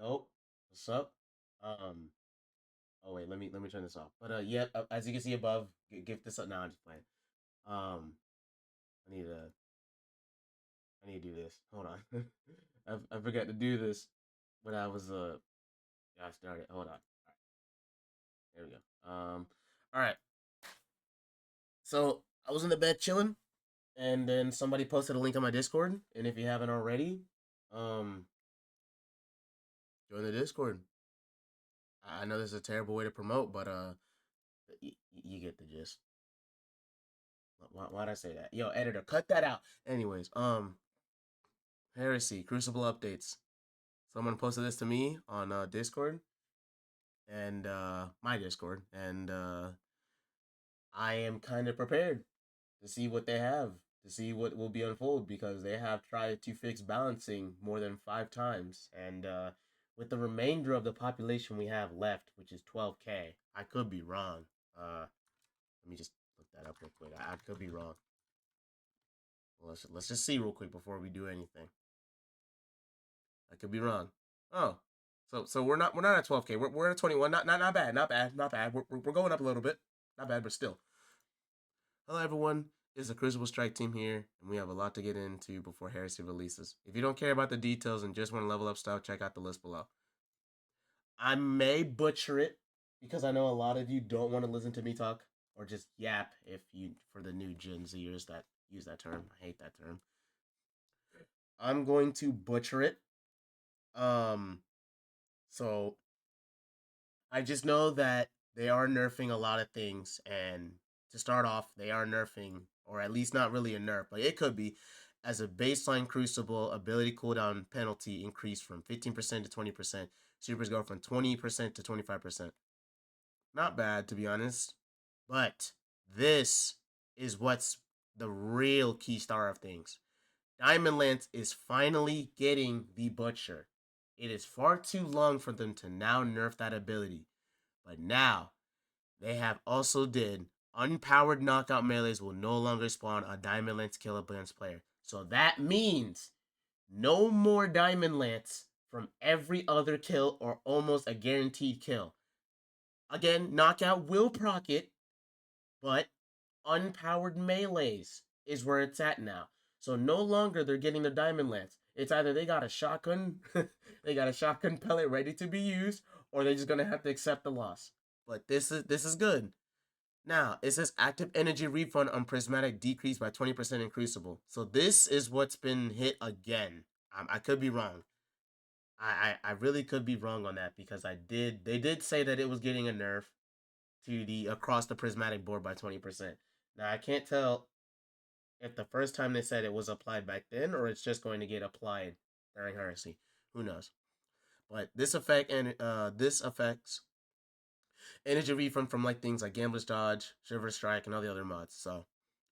Yo, what's up? Um, oh wait, let me turn this off. But yeah, as you can see above, give this up now. I'm just playing. Um, I need to I need to do this. Hold on, I forgot to do this when I was yeah, I started. Hold on. All right, there we go. All right. So I was in the bed chilling, and then somebody posted a link on my Discord. And if you haven't already, um, join the Discord. I know this is a terrible way to promote, but you get the gist. Why'd I say that? Yo, editor, cut that out. Anyways, Heresy, Crucible updates. Someone posted this to me on Discord and my Discord, and I am kind of prepared to see what they have, to see what will be unfold because they have tried to fix balancing more than 5 times, and with the remainder of the population we have left, which is 12K, I could be wrong. Let me just look that up real quick. I could be wrong. Well, let's just see real quick before we do anything. I could be wrong. Oh, so we're not at 12K. We're at 21. Not bad. Not bad. Not bad. We're going up a little bit. Not bad, but still. Hello everyone. It's the Crucible Strike team here, and we have a lot to get into before Heresy releases. If you don't care about the details and just want to level up style, check out the list below. I may butcher it because I know a lot of you don't want to listen to me talk or just yap if you for the new Gen Zers that use that term. I hate that term. I'm going to butcher it. Um so I just know that they are nerfing a lot of things, and to start off, they are nerfing, or at least not really a nerf, but it could be, as a baseline Crucible ability cooldown penalty increased from 15% to 20%. Supers go from 20% to 25%. Not bad, to be honest, but this is what's the real key star of things. Diamond Lance is finally getting the Butcher. It is far too long for them to now nerf that ability. But now, they have also did unpowered knockout melees will no longer spawn a Diamond Lance kill against player. So that means no more Diamond Lance from every other kill or almost a guaranteed kill. Again, knockout will proc it, but unpowered melees is where it's at now. So no longer they're getting the Diamond Lance. It's either they got a shotgun, they got a shotgun pellet ready to be used, or they're just gonna have to accept the loss. But this is good. Now it says active energy refund on prismatic decreased by 20% in Crucible. So this is what's been hit again. I could be wrong. I really could be wrong on that because they did say that it was getting a nerf to the across the prismatic board by 20%. Now I can't tell if the first time they said it was applied back then or it's just going to get applied during Heresy. Who knows? But this affects energy refund from like things like Gambler's Dodge, Shiver Strike, and all the other mods. So,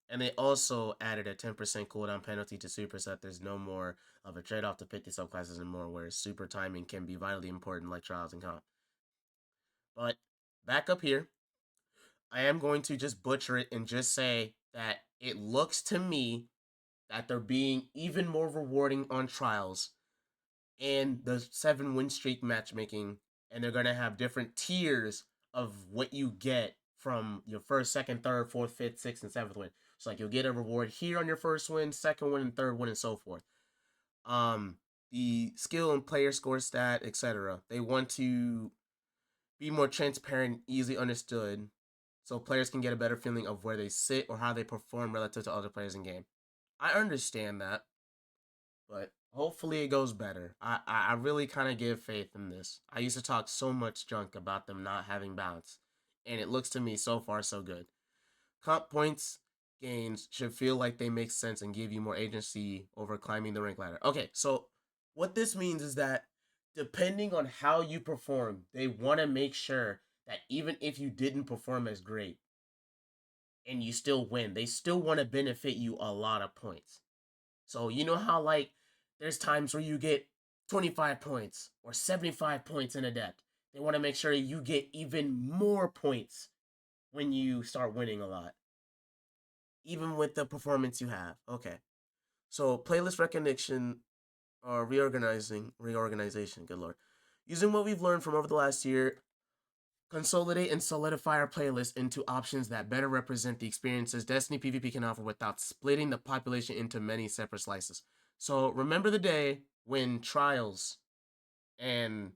and they also added a 10% cooldown penalty to super set. There's no more of a trade-off to pick the subclasses and more, whereas super timing can be vitally important like trials and comp. But back up here, I am going to just butcher it and just say that it looks to me that they're being even more rewarding on trials and the 7 win streak matchmaking, and they're gonna have different tiers of what you get from your first, second, third, fourth, fifth, sixth, and seventh win. So like you'll get a reward here on your first win, second win, and third win, and so forth. Um, the skill and player score stat, etc. They want to be more transparent, easily understood, so players can get a better feeling of where they sit or how they perform relative to other players in game. I understand that, but hopefully it goes better. I really kind of give faith in this. I used to talk so much junk about them not having balance, and it looks to me so far so good. Comp points gains should feel like they make sense and give you more agency over climbing the rank ladder. Okay, so what this means is that depending on how you perform, they want to make sure that even if you didn't perform as great and you still win, they still want to benefit you a lot of points. So you know how like there's times where you get 25 points or 75 points in Adept. They want to make sure you get even more points when you start winning a lot. Even with the performance you have. Okay. So playlist recognition or reorganization, good lord. Using what we've learned from over the last year, consolidate and solidify our playlist into options that better represent the experiences Destiny PvP can offer without splitting the population into many separate slices. So remember the day when Trials and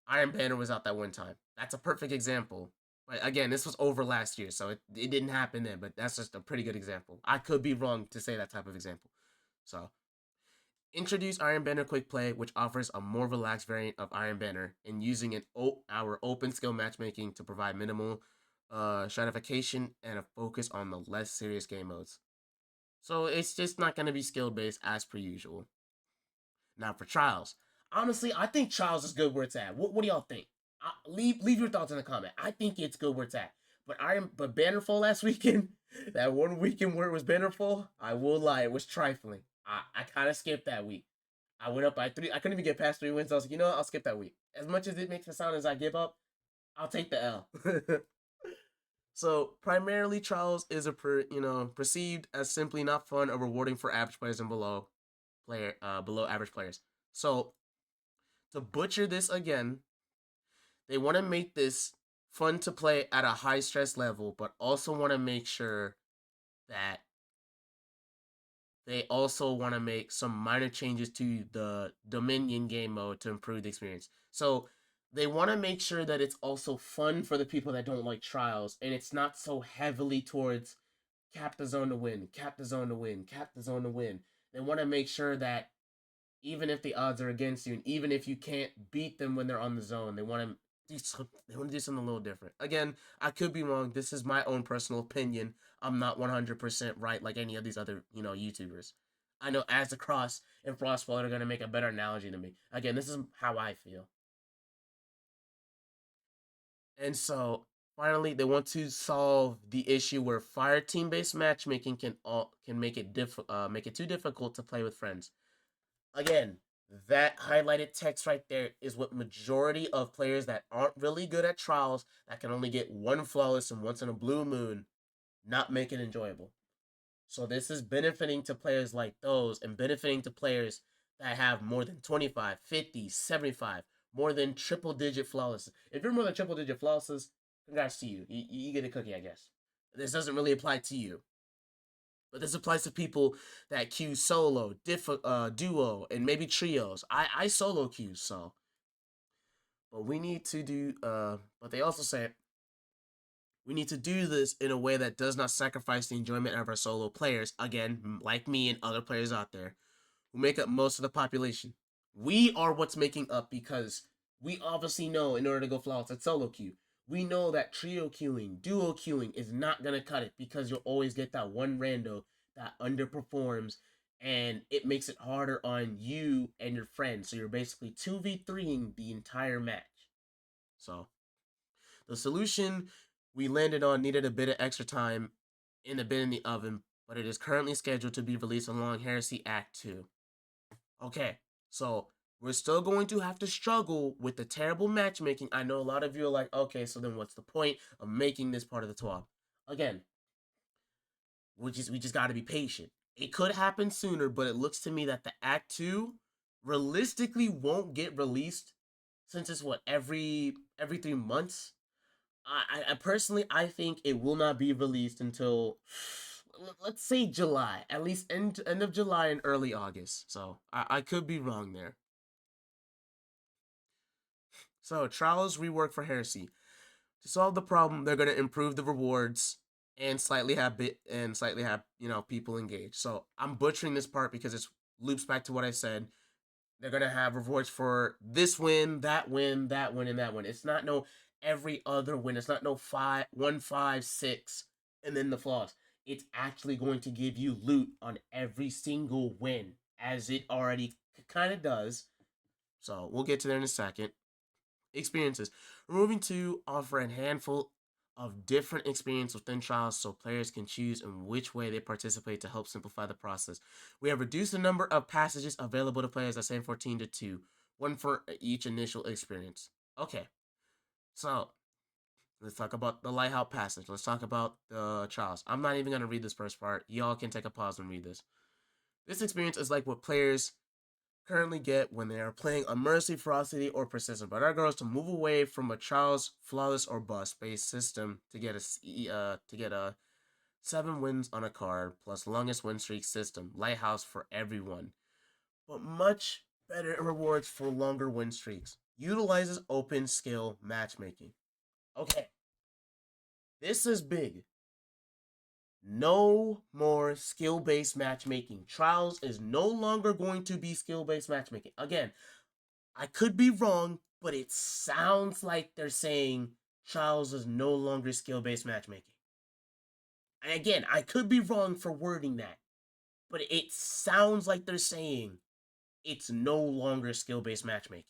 Iron Banner was out that one time. That's a perfect example. But again, this was over last year, so it didn't happen then, but that's just a pretty good example. I could be wrong to say that type of example. So introduce Iron Banner Quick Play, which offers a more relaxed variant of Iron Banner, and using our open skill matchmaking to provide minimal stratification and a focus on the less serious game modes. So it's just not going to be skill based as per usual. Now for Trials, honestly, I think Trials is good where it's at. What do y'all think? Leave your thoughts in the comment. I think it's good where it's at. But Bannerfall last weekend, that one weekend where it was Bannerfall, I will lie, it was trifling. I kind of skipped that week. I went up by 3. I couldn't even get past 3 wins. I was like, you know what? I'll skip that week. As much as it makes it sound as I give up, I'll take the L. So primarily, Trials is perceived as simply not fun or rewarding for average players and below average players. So to butcher this again, they want to make this fun to play at a high stress level, but also want to make sure that they also want to make some minor changes to the Dominion game mode to improve the experience. So they want to make sure that it's also fun for the people that don't like Trials, and it's not so heavily towards cap the zone to win, cap the zone to win, cap the zone to win. They want to make sure that even if the odds are against you, and even if you can't beat them when they're on the zone, they want to do something a little different. Again, I could be wrong. This is my own personal opinion. I'm not 100% right like any of these other, YouTubers. I know Azacross and Frostfall are going to make a better analogy to me. Again, this is how I feel. And so, finally, they want to solve the issue where fire team-based matchmaking can make it too difficult to play with friends. Again, that highlighted text right there is what majority of players that aren't really good at Trials, that can only get one flawless and once in a blue moon, not make it enjoyable. So this is benefiting to players like those and benefiting to players that have more than 25, 50, 75, more than triple digit flawlesses. If you're more than triple digit flawlesses, congrats to you. You get a cookie, I guess. This doesn't really apply to you. But this applies to people that queue solo, duo, and maybe trios. I solo queue, so. But we need to do, but they also say we need to do this in a way that does not sacrifice the enjoyment of our solo players. Again, like me and other players out there who make up most of the population. We are what's making up because we obviously know in order to go flawless at solo queue, we know that trio queuing, duo queuing is not going to cut it because you'll always get that one rando that underperforms and it makes it harder on you and your friends. So you're basically 2v3ing the entire match. So the solution we landed on needed a bit of extra time in the oven, but it is currently scheduled to be released along Heresy Act 2. Okay, so we're still going to have to struggle with the terrible matchmaking. I know a lot of you are like, okay, so then what's the point of making this part of the TWAB? Again, we just got to be patient. It could happen sooner, but it looks to me that the Act 2 realistically won't get released since it's every 3 months. I personally, I think it will not be released until, let's say, July. At least end of July and early August. So I could be wrong there. So Trials rework for Heresy. To solve the problem, they're gonna improve the rewards and slightly have people engaged. So I'm butchering this part because it loops back to what I said. They're gonna have rewards for this win, that win, that win, and that win. It's not no every other win. It's not no 1, 5, 6, and then the flaws. It's actually going to give you loot on every single win, as it already kind of does. So we'll get to there in a second. Experiences. We're moving to offer a handful of different experiences within Trials so players can choose in which way they participate to help simplify the process. We have reduced the number of passages available to players at San 14 to 2, one for each initial experience. Okay, so let's talk about the Lighthouse Passage. Let's talk about the Trials. I'm not even going to read this first part. Y'all can take a pause and read this. This experience is like what players currently get when they are playing on Mercy, Ferocity, or Persistence, but our goal is to move away from a Trials, Flawless, or Bust based system to get a 7 wins on a card plus longest win streak system, Lighthouse for everyone, but much better rewards for longer win streaks. Utilizes open skill matchmaking. Okay, this is big. No more skill-based matchmaking. Trials is no longer going to be skill-based matchmaking. Again, I could be wrong, but it sounds like they're saying Trials is no longer skill-based matchmaking. And again, I could be wrong for wording that, but it sounds like they're saying it's no longer skill-based matchmaking.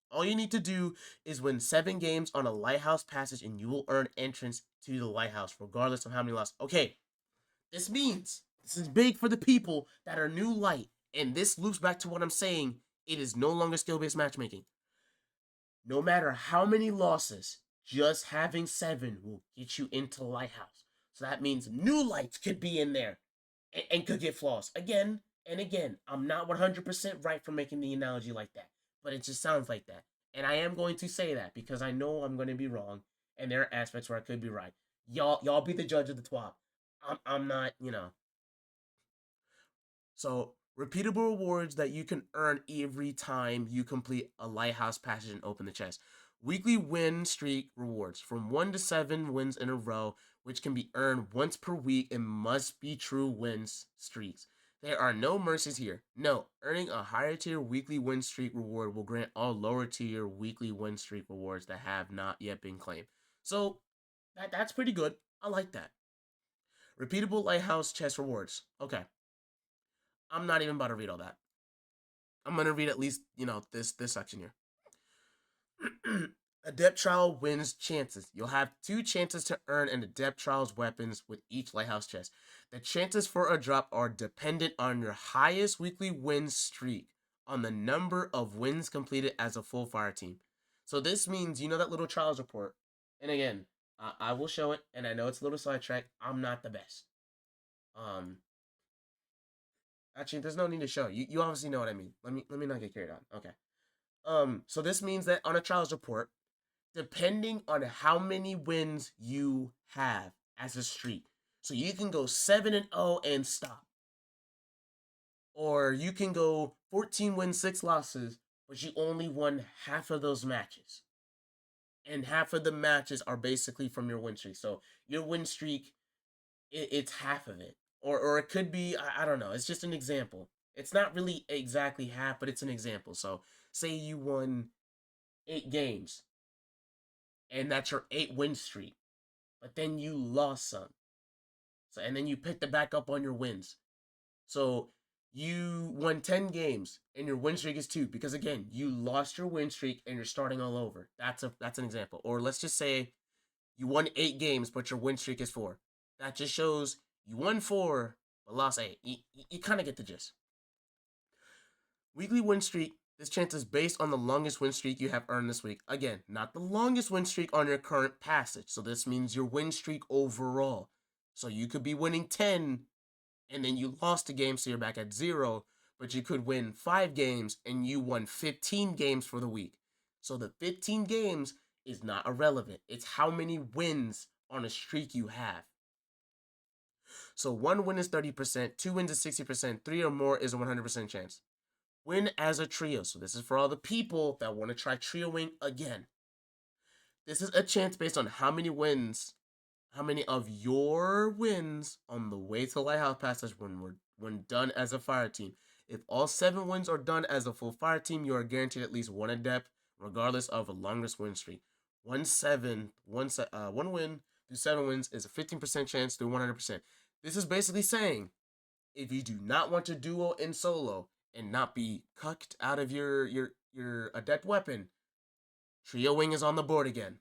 All you need to do is win 7 games on a Lighthouse passage and you will earn entrance to the Lighthouse, regardless of how many losses. Okay, this means this is big for the people that are new light, and this loops back to what I'm saying. It is no longer skill-based matchmaking. No matter how many losses, just having 7 will get you into Lighthouse. So that means new lights could be in there and could get flaws again and again. I'm not 100% right for making the analogy like that, but it just sounds like that. And I am going to say that because I know I'm going to be wrong, and there are aspects where I could be right. Y'all be the judge of the TWAB. I'm not, So, repeatable rewards that you can earn every time you complete a Lighthouse passage and open the chest. Weekly win streak rewards from 1 to 7 wins in a row, which can be earned once per week and must be true wins streaks. There are no mercies here. No, earning a higher tier weekly win streak reward will grant all lower tier weekly win streak rewards that have not yet been claimed. So, that's pretty good. I like that. Repeatable Lighthouse chest rewards. Okay. I'm not even about to read all that. I'm gonna read at least, this section here. Adept Trial wins chances. You'll have 2 chances to earn an Adept Trial's weapons with each Lighthouse chest. The chances for a drop are dependent on your highest weekly win streak, on the number of wins completed as a full fire team. So this means, that little Trials report. And again, I will show it, and I know it's a little sidetracked. I'm not the best. Actually, there's no need to show. You obviously know what I mean. Let me not get carried on. Okay. So this means that on a trials report, depending on how many wins you have as a streak, so you can go 7-0 and stop, or you can go 14 wins, 6 losses, but you only won half of those matches, and half of the matches are basically from your win streak. So your win streak, it's half of it, or it could be, I don't know. It's just an example. It's not really exactly half, but it's an example. So say you won 8 games, and that's your 8 win streak, but then you lost some. So and then you picked it back up on your wins. So you won 10 games and your win streak is 2 because again, you lost your win streak and you're starting all over. That's an example. Or let's just say you won 8 games but your win streak is 4. That just shows you won 4 but lost 8. You kind of get the gist. Weekly win streak. This chance is based on the longest win streak you have earned this week. Again, not the longest win streak on your current passage. So this means your win streak overall. So you could be winning 10 and then you lost a game, so you're back at 0. But you could win 5 games and you won 15 games for the week. So the 15 games is not irrelevant. It's how many wins on a streak you have. So 1 win is 30%, 2 wins is 60%, 3 or more is a 100% chance. Win as a trio. So this is for all the people that want to try trioing again. This is a chance based on how many of your wins on the way to the Lighthouse Passage when done as a fire team. If all 7 wins are done as a full fire team, you are guaranteed at least 1 adept, regardless of a longest win streak. 1 win through 7 wins is a 15% chance through 100%. This is basically saying, if you do not want to duo in solo and not be cucked out of your adept weapon, trio wing is on the board again.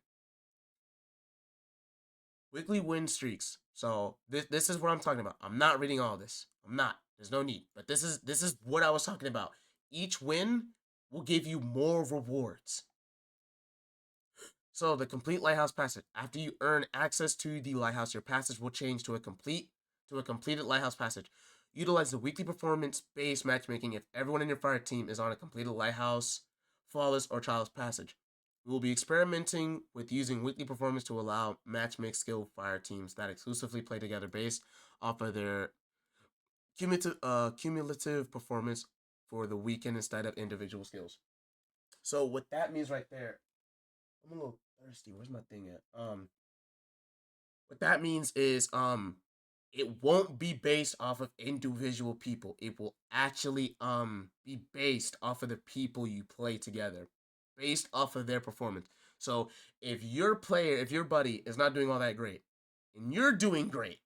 Weekly win streaks. So this is what I'm talking about. I'm not reading all this. I'm not. There's no need. But this is what I was talking about. Each win will give you more rewards. So the complete Lighthouse passage. After you earn access to the Lighthouse, your passage will change to a completed Lighthouse passage. Utilize the weekly performance-based matchmaking if everyone in your fire team is on a completed lighthouse, flawless, or trials passage. We will be experimenting with using weekly performance to allow matchmake skill fire teams that exclusively play together based off of their cumulative performance for the weekend instead of individual skills. So what that means right there, I'm a little thirsty. Where's my thing at? What that means is it won't be based off of individual people. It will actually be based off of the people you play together, based off of their performance. So if your buddy is not doing all that great, and you're doing great,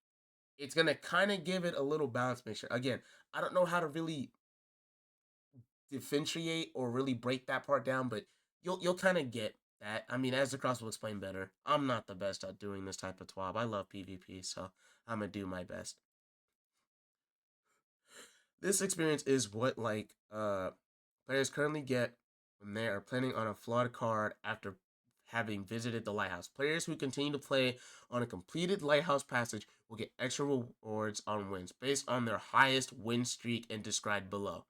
it's gonna kind of give it a little balance mixture. Again, I don't know how to really differentiate or really break that part down, but you'll kind of get that. I mean, as the cross will explain better, I'm not the best at doing this type of TWAB. I love PvP, so I'm gonna do my best. This experience is what players currently get when they are planning on a flawed card after having visited the lighthouse. Players who continue to play on a completed lighthouse passage will get extra rewards on wins based on their highest win streak and described below.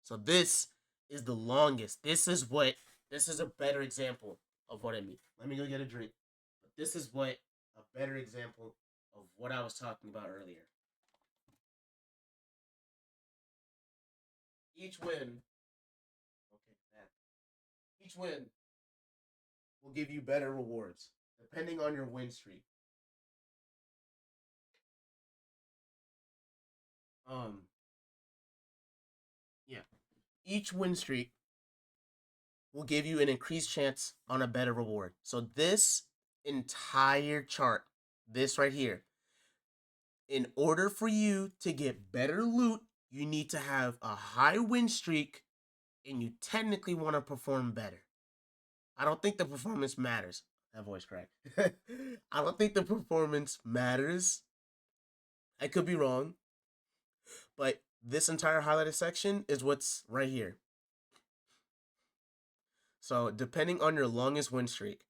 So this is the longest. This is a better example of what I mean. Let me go get a drink. But this is what a better example of what I was talking about earlier. Each win, each win will give you better rewards depending on your win streak. Um, yeah, each win streak will give you an increased chance on a better reward. So this entire chart, this right here, in order for you to get better loot, you need to have a high win streak and you technically want to perform better. I don't think the performance matters. That voice crack. I don't think the performance matters. I could be wrong. But this entire highlighted section is what's right here. So depending on your longest win streak.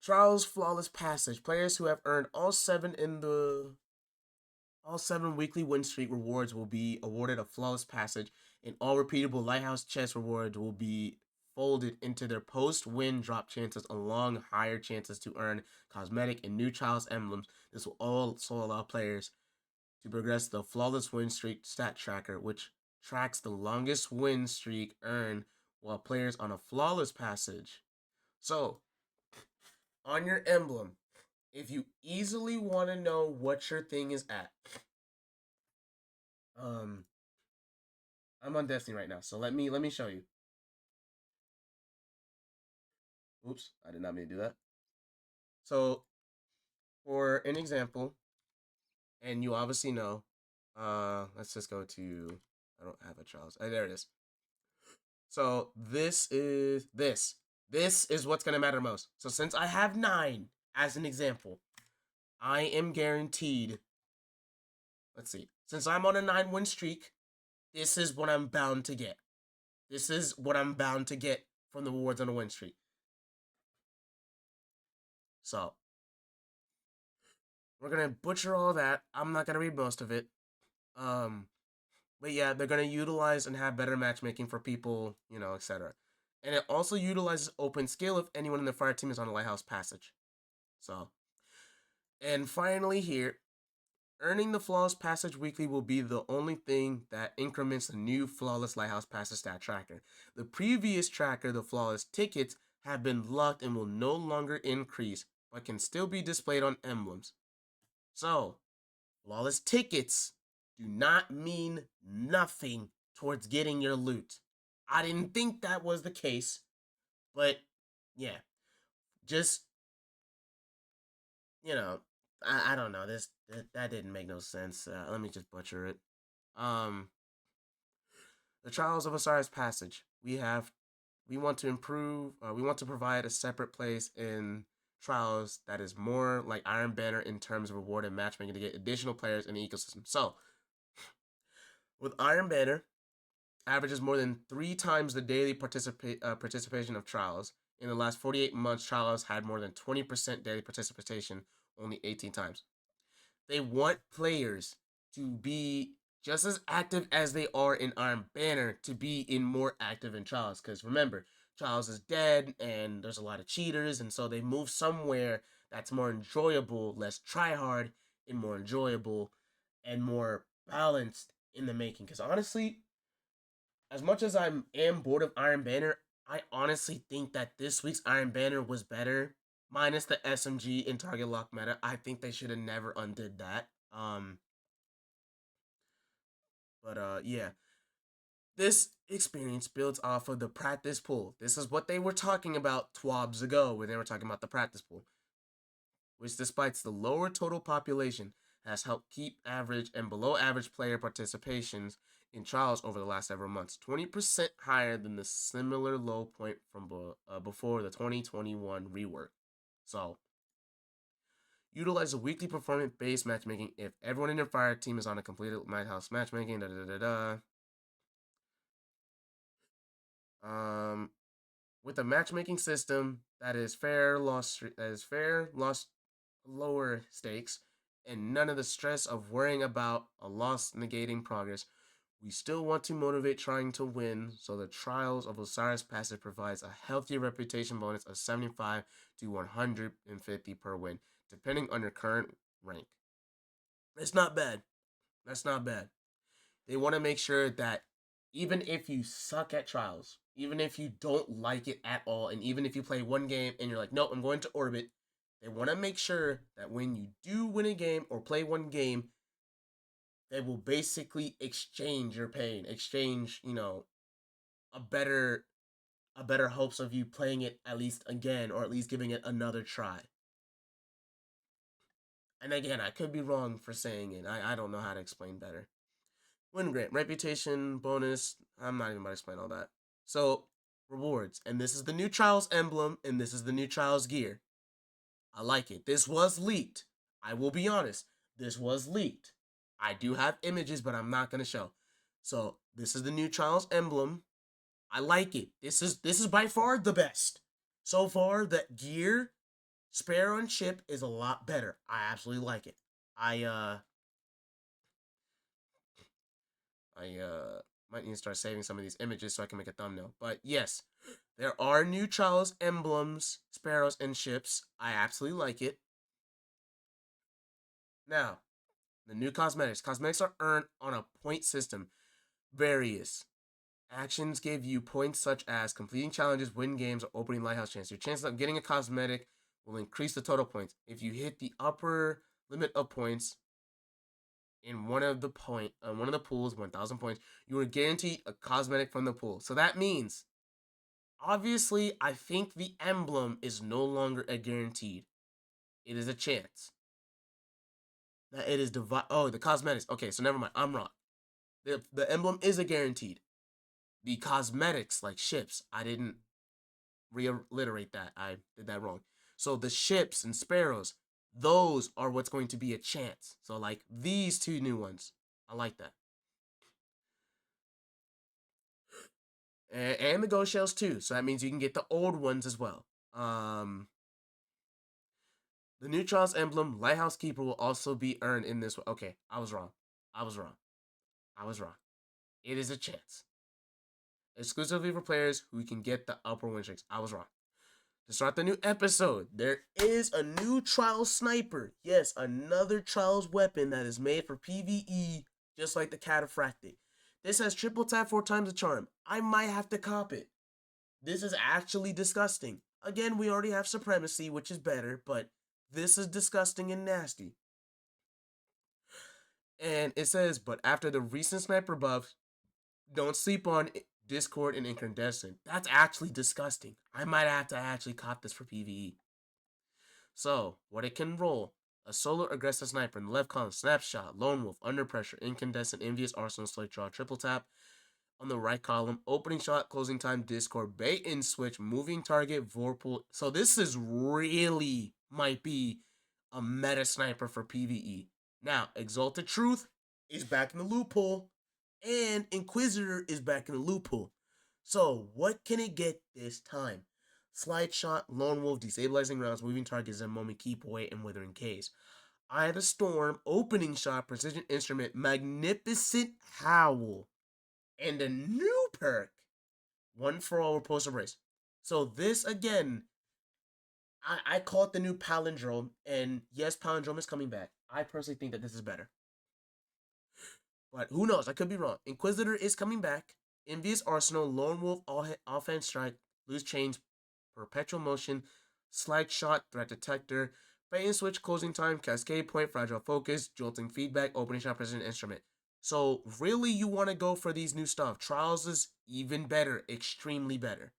Trials flawless passage. Players who have earned all seven weekly win streak rewards will be awarded a flawless passage, and all repeatable lighthouse chest rewards will be folded into their post-win drop chances along higher chances to earn cosmetic and new trials emblems. This will also allow players to progress the flawless win streak stat tracker, which tracks the longest win streak earned while players on a flawless passage. So, on your emblem, if you easily want to know what your thing is at, I'm on Destiny right now, so let me show you. Oops, I did not mean to do that. So, for an example, and you obviously know, let's just go to, I don't have a Charles. There it is. So this is what's gonna matter most. So since I have 9 as an example, I am guaranteed. Let's see. Since I'm on a 9-win streak, this is what I'm bound to get. This is what I'm bound to get from the rewards on a win streak. So we're gonna butcher all that. I'm not gonna read most of it. But yeah, they're gonna utilize and have better matchmaking for people, etc. And it also utilizes open skill if anyone in the fire team is on a lighthouse passage. So, and finally here, earning the flawless passage weekly will be the only thing that increments the new flawless lighthouse passage stat tracker. The previous tracker, the flawless tickets, have been locked and will no longer increase, but can still be displayed on emblems. So, flawless tickets do not mean nothing towards getting your loot. I didn't think that was the case, but yeah, just, I don't know. That didn't make no sense. Let me just butcher it. The Trials of Osiris Passage. We want to improve. We want to provide a separate place in Trials that is more like Iron Banner in terms of reward and matchmaking to get additional players in the ecosystem. So, with Iron Banner, averages more than 3 times the daily participation of Trials. In the last 48 months, Trials had more than 20% daily participation, only 18 times. They want players to be just as active as they are in Iron Banner to be in more active in Trials. Because remember, Trials is dead and there's a lot of cheaters, and so they move somewhere that's more enjoyable, less try hard, and more enjoyable and more balanced in the making. Because honestly, as much as I am bored of Iron Banner, I honestly think that this week's Iron Banner was better, minus the SMG and target lock meta. I think they should have never undid that. Yeah, this experience builds off of the practice pool. This is what they were talking about TWABs ago, when they were talking about the practice pool, which, despite the lower total population, has helped keep average and below average player participations in trials over the last several months, 20% higher than the similar low point from before the 2021 rework. So, utilize a weekly performance-based matchmaking if everyone in your fire team is on a completed Lighthouse matchmaking. With a matchmaking system that is fair, loss, lower stakes, and none of the stress of worrying about a loss negating progress, we still want to motivate trying to win, so the Trials of Osiris passive provides a healthy reputation bonus of 75 to 150 per win, depending on your current rank. That's not bad. That's not bad. They want to make sure that even if you suck at Trials, even if you don't like it at all, and even if you play one game and you're like, nope, I'm going to Orbit, they want to make sure that when you do win a game or play one game, they will basically exchange your pain, exchange, a better hopes of you playing it at least again, or at least giving it another try. And again, I could be wrong for saying it. I don't know how to explain better. Win grant, reputation, bonus. I'm not even about to explain all that. So, rewards. And this is the new Trials emblem, and this is the new Trials gear. I like it. This was leaked. I will be honest. This was leaked. I do have images, but I'm not going to show. So, this is the new Trials emblem. I like it. This is by far the best. So far, that gear, Sparrow and Chip, is a lot better. I absolutely like it. I might need to start saving some of these images so I can make a thumbnail. But yes, there are new Trials emblems, Sparrows, and ships. I absolutely like it. Now, the new cosmetics. Cosmetics are earned on a point system. Various actions give you points such as completing challenges, win games, or opening lighthouse chance. Your chances of getting a cosmetic will increase the total points. If you hit the upper limit of points in one of the pools, 1,000 points, you are guaranteed a cosmetic from the pool. So that means, obviously, I think the emblem is no longer a guaranteed. It is a chance. That it is the cosmetics. Okay, so never mind. I'm wrong. The emblem is a guaranteed. The cosmetics, like ships, I didn't reiterate that. I did that wrong. So the ships and sparrows, those are what's going to be a chance. So like these two new ones, I like that. And the ghost shells too. So that means you can get the old ones as well. The new Trials emblem, Lighthouse Keeper, will also be earned in this one. Okay, I was wrong. It is a chance. Exclusively for players who can get the upper win streaks. I was wrong. To start the new episode, there is a new Trials sniper. Yes, another Trials weapon that is made for PvE, just like the Cataphractic. This has triple tap 4 times the charm. I might have to cop it. This is actually disgusting. Again, we already have Supremacy, which is better, but this is disgusting and nasty. And it says, but after the recent sniper buff, don't sleep on Discord and Incandescent. That's actually disgusting. I might have to actually cop this for PvE. So, what it can roll: a solo aggressive sniper in the left column, snapshot, lone wolf, under pressure, incandescent, envious, arsenal, slate draw, triple tap. On the right column, opening shot, closing time, Discord, bait and switch, moving target, Vorpal. So this is really might be a meta sniper for PvE. Now, Exalted Truth is back in the loophole, and Inquisitor is back in the loophole. So, what can it get this time? Slide shot, lone wolf, destabilizing rounds, moving targets, and moment, keep away, and withering case. Eye the Storm, Opening Shot, Precision Instrument, Magnificent Howl, and a new perk, One for All Repulsive Race. So this again, I call it the new palindrome, and yes, palindrome is coming back. I personally think that this is better, but who knows? I could be wrong. Inquisitor is coming back. Envious Arsenal, Lone Wolf, Offense Strike, Loose Chains, Perpetual Motion, Slide Shot, Threat Detector, Bait and Switch, Closing Time, Cascade Point, Fragile Focus, Jolting Feedback, Opening Shot, Precision Instrument. So really, you want to go for these new stuff. Trials is even better, extremely better.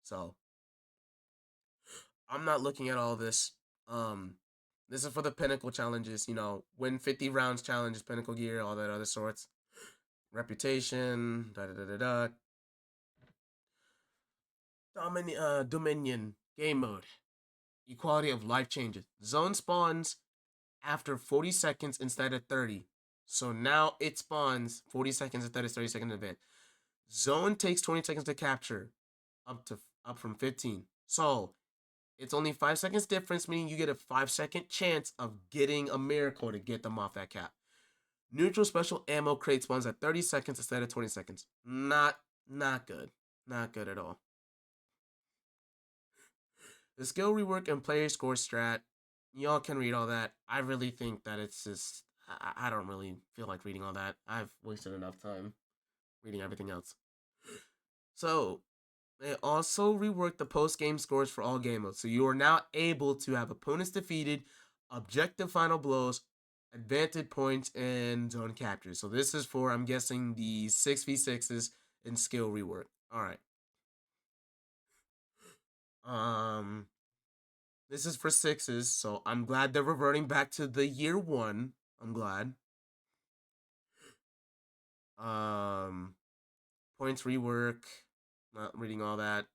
So I'm not looking at all this. This is for the pinnacle challenges. Win 50 rounds challenges, pinnacle gear, all that other sorts. Reputation, da da da da da. Dominion game mode. Equality of life changes. Zone spawns after 40 seconds instead of 30. So now it spawns 40 seconds instead of 30 seconds in advance. Zone takes 20 seconds to capture, up from 15. So it's only 5 seconds difference, meaning you get a 5-second chance of getting a miracle to get them off that cap. Neutral special ammo crate spawns at 30 seconds instead of 20 seconds. Not good. Not good at all. The skill rework and player score strat, y'all can read all that. I really think that it's just, I don't really feel like reading all that. I've wasted enough time reading everything else. So, they also reworked the post-game scores for all game modes. So you are now able to have opponents defeated, objective final blows, advantage points, and zone captures. So this is for, I'm guessing, the 6v6s and skill rework. Alright. This is for 6s, so I'm glad they're reverting back to the year 1. I'm glad. Points rework. Not reading all that.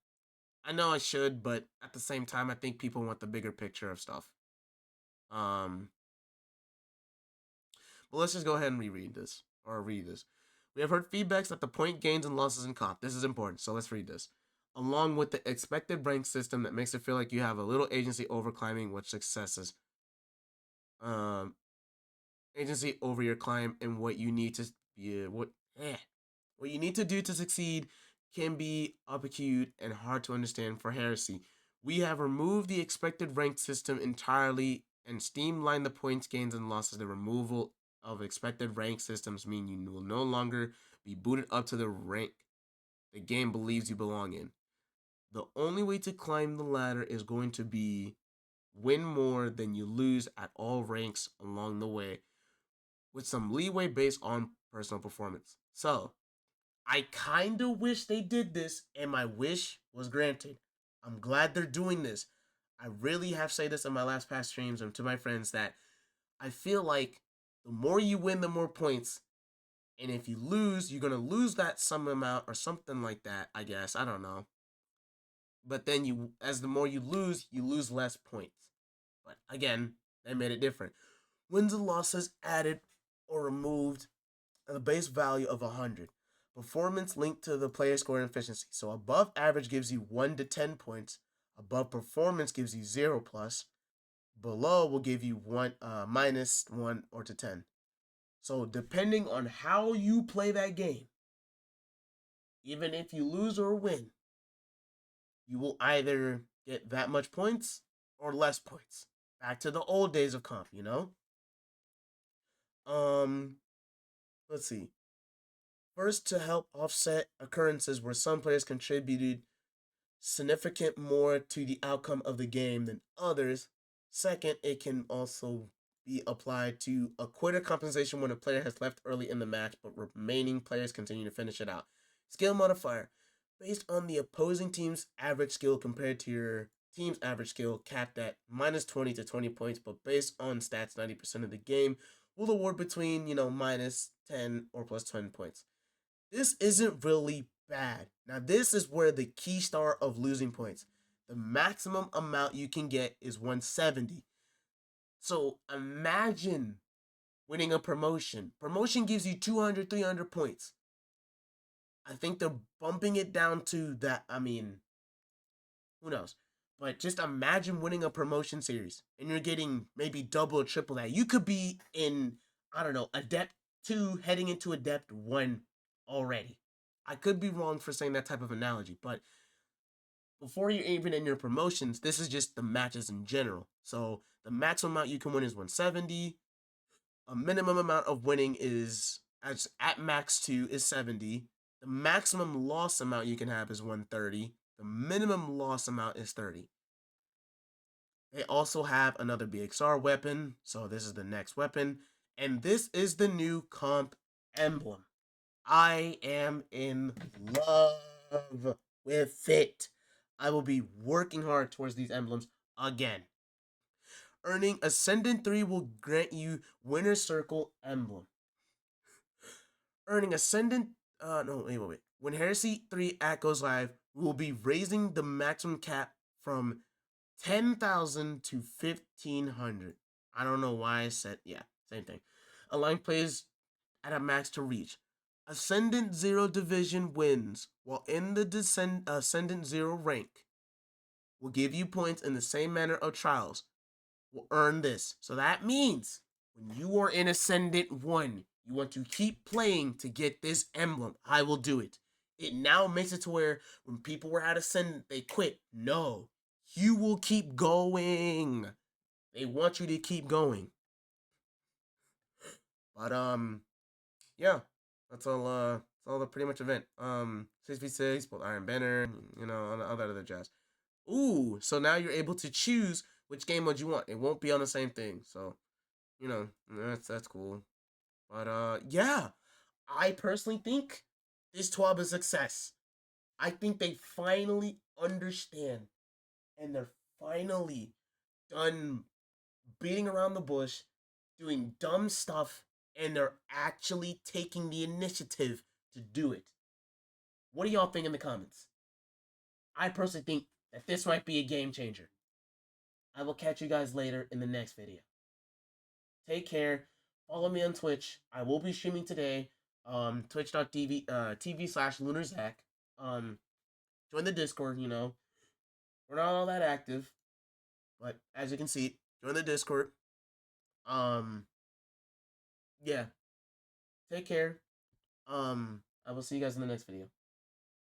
I know I should, but at the same time, I think people want the bigger picture of stuff. But let's just go ahead and reread this, or read this. We have heard feedbacks that the point gains and losses in comp. This is important, so let's read this. Along with the expected rank system that makes it feel like you have a little agency over climbing with successes. Agency over your climb and what you need to be, what you need to do to succeed can be obscure and hard to understand for Heresy. We have removed the expected rank system entirely and streamlined the points gains and losses. The removal of expected rank systems mean you will no longer be booted up to the rank the game believes you belong in. The only way to climb the ladder is going to be win more than you lose at all ranks along the way, with some leeway based on personal performance. So, I kind of wish they did this, and my wish was granted. I'm glad they're doing this. I really have said this in my last past streams and to my friends that I feel like the more you win, the more points. And if you lose, you're going to lose that some amount or something like that, I guess. I don't know. But then as the more you lose less points. But again, they made it different. Wins and losses added or removed the base value of 100. Performance linked to the player score and efficiency. So above average gives you 1 to 10 points. Above performance gives you 0 plus. Below will give you minus 1 or to 10. So depending on how you play that game, even if you lose or win, you will either get that much points or less points. Back to the old days of comp, Let's see. First, to help offset occurrences where some players contributed significant more to the outcome of the game than others. Second, it can also be applied to a quitter compensation when a player has left early in the match, but remaining players continue to finish it out. Skill modifier. Based on the opposing team's average skill compared to your team's average skill, capped at minus 20 to 20 points, but based on stats 90% of the game, will award between, minus 10 or plus 10 points. This isn't really bad. Now, this is where the key star of losing points. The maximum amount you can get is 170. So imagine winning a promotion. Promotion gives you 200, 300 points. I think they're bumping it down to that. I mean, who knows? But just imagine winning a promotion series and you're getting maybe double or triple that. You could be in, I don't know, Adept 2 heading into Adept 1 already. I could be wrong for saying that type of analogy, but before you're even in your promotions, this is just the matches in general. So the maximum amount you can win is 170. A minimum amount of winning is at max 2 is 70. The maximum loss amount you can have is 130. The minimum loss amount is 30. They also have another BXR weapon, so this is the next weapon. And this is the new comp emblem. I am in love with it. I will be working hard towards these emblems again. Earning Ascendant 3 will grant you Winner Circle emblem. Earning Ascendant, wait. When Heresy 3 Act goes live, we will be raising the maximum cap from 10,000 to 1,500. I don't know why I said, yeah, same thing. Allowing players at a max to reach. Ascendant 0 division wins while in the Ascendant 0 rank will give you points in the same manner of trials. Will earn this. So that means when you are in Ascendant 1, you want to keep playing to get this emblem. I will do it. It now makes it to where when people were at Ascendant, they quit. No. You will keep going. They want you to keep going. But yeah. That's all the pretty much event. 6v6, both Iron Banner, all that other jazz. Ooh, so now you're able to choose which game mode you want. It won't be on the same thing. So, that's cool. But yeah. I personally think this TWAB is a success. I think they finally understand and they're finally done beating around the bush, doing dumb stuff, and they're actually taking the initiative to do it. What do y'all think in the comments? I personally think that this might be a game changer. I will catch you guys later in the next video. Take care. Follow me on Twitch. I will be streaming today. Twitch.tv TV/LunarZach. Join the Discord, We're not all that active. But as you can see, join the Discord. Yeah. Take care. I will see you guys in the next video.